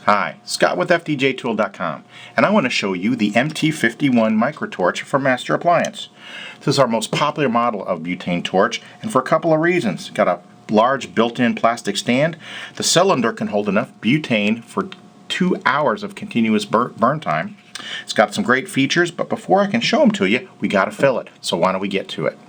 Hi, Scott with FDJtool.com, and I want to show you the MT-51 Microtorch from Master Appliance. This is our most popular model of butane torch, and for a couple of reasons. Got a large built-in plastic stand. The cylinder can hold enough butane for 2 hours of continuous burn time. It's got some great features, but before I can show them to you, we got to fill it. So why don't we get to it?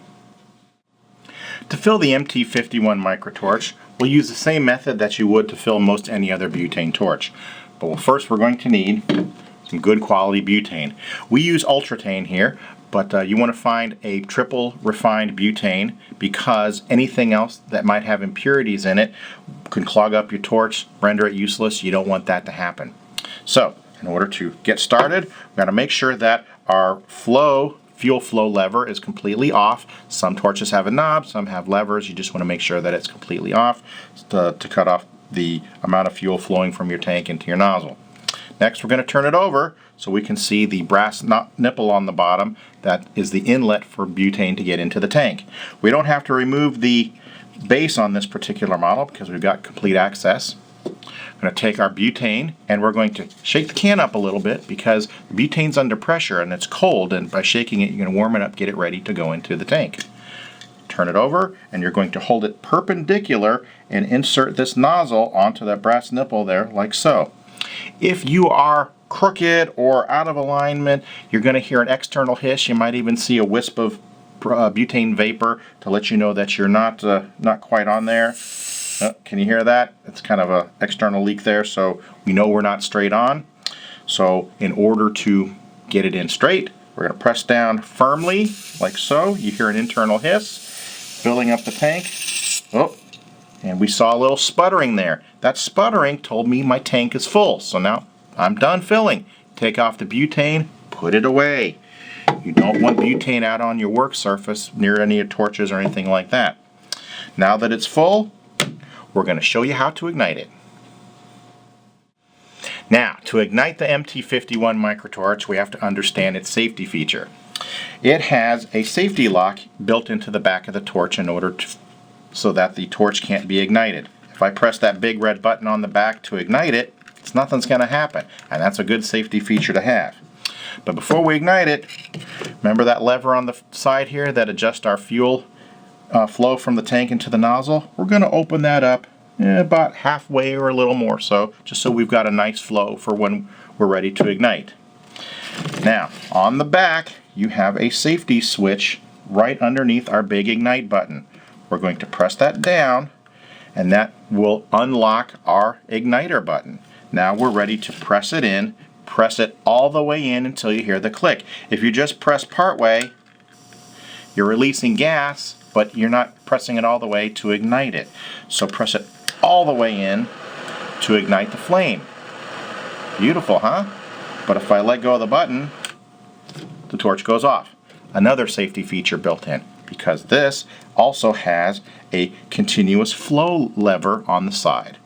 To fill the MT-51 Microtorch, we'll use the same method that you would to fill most any other butane torch. But first we're going to need some good quality butane. We use Ultratane here, but you want to find a triple refined butane because anything else that might have impurities in it can clog up your torch, render it useless. You don't want that to happen. So in order to get started, we've got to make sure that our fuel flow lever is completely off. Some torches have a knob, some have levers. You just want to make sure that it's completely off to cut off the amount of fuel flowing from your tank into your nozzle. Next, we're going to turn it over so we can see the brass nipple on the bottom. That is the inlet for butane to get into the tank. We don't have to remove the base on this particular model because we've got complete access. We're going to take our butane and we're going to shake the can up a little bit because the butane's under pressure and it's cold, and by shaking it you're going to warm it up, get it ready to go into the tank. Turn it over and you're going to hold it perpendicular and insert this nozzle onto that brass nipple there like so. If you are crooked or out of alignment, you're going to hear an external hiss. You might even see a wisp of butane vapor to let you know that you're not quite on there. Can you hear that? It's kind of an external leak there, so we know we're not straight on. So in order to get it in straight, we're going to press down firmly like so. You hear an internal hiss, filling up the tank. Oh, and we saw a little sputtering there. That sputtering told me my tank is full. So now I'm done filling. Take off the butane, put it away. You don't want butane out on your work surface near any of torches or anything like that. Now that it's full, we're going to show you how to ignite it. Now, to ignite the MT-51 Microtorch, we have to understand its safety feature. It has a safety lock built into the back of the torch in order so that the torch can't be ignited. If I press that big red button on the back to ignite it, nothing's going to happen, and that's a good safety feature to have. But before we ignite it, remember that lever on the side here that adjusts our fuel flow from the tank into the nozzle? We're going to open that up about halfway or a little more so, just so we've got a nice flow for when we're ready to ignite. Now, on the back, you have a safety switch right underneath our big ignite button. We're going to press that down, and that will unlock our igniter button. Now we're ready to press it in. Press it all the way in until you hear the click. If you just press part way, you're releasing gas, but you're not pressing it all the way to ignite it. So press it all the way in to ignite the flame. Beautiful, huh? But if I let go of the button, the torch goes off. Another safety feature built in, because this also has a continuous flow lever on the side.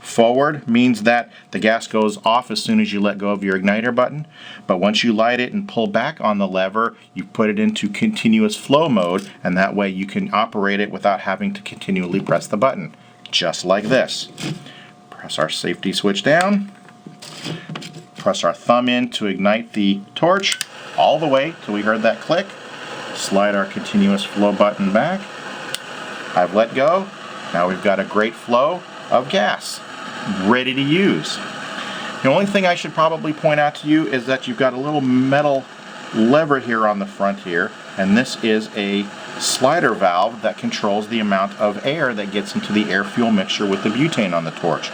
Forward means that the gas goes off as soon as you let go of your igniter button, but once you light it and pull back on the lever, you put it into continuous flow mode, and that way you can operate it without having to continually press the button, just like this. Press our safety switch down, press our thumb in to ignite the torch all the way till we heard that click, slide our continuous flow button back. I've let go. Now we've got a great flow of gas ready to use. The only thing I should probably point out to you is that you've got a little metal lever here on the front here, and this is a slider valve that controls the amount of air that gets into the air-fuel mixture with the butane on the torch.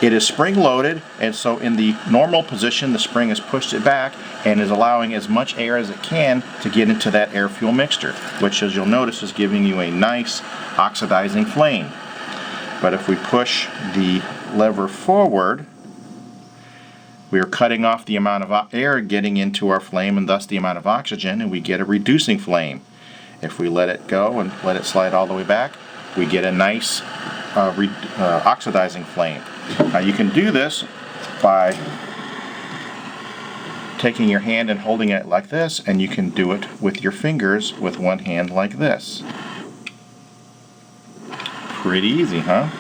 It is spring-loaded, and so in the normal position the spring has pushed it back and is allowing as much air as it can to get into that air-fuel mixture, which, as you'll notice, is giving you a nice oxidizing flame. But if we push the lever forward, we are cutting off the amount of air getting into our flame and thus the amount of oxygen, and we get a reducing flame. If we let it go and let it slide all the way back, we get a nice oxidizing flame. Now you can do this by taking your hand and holding it like this, and you can do it with your fingers with one hand like this. Pretty easy, huh?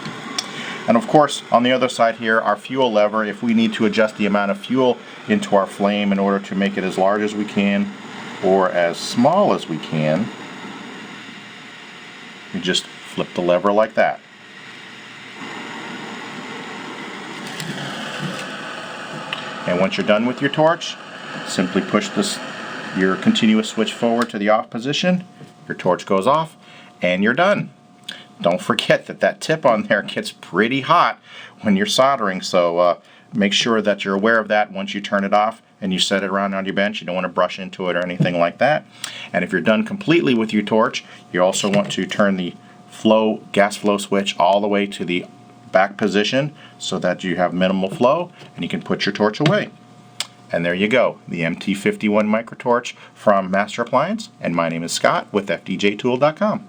And of course, on the other side here, our fuel lever, if we need to adjust the amount of fuel into our flame in order to make it as large as we can or as small as we can, you just flip the lever like that. And once you're done with your torch, simply push your continuous switch forward to the off position, your torch goes off, and you're done. Don't forget that tip on there gets pretty hot when you're soldering, so make sure that you're aware of that once you turn it off and you set it around on your bench. You don't want to brush into it or anything like that. And if you're done completely with your torch, you also want to turn the gas flow switch all the way to the back position so that you have minimal flow and you can put your torch away. And there you go, the MT-51 Microtorch from Master Appliance, and my name is Scott with FDJtool.com.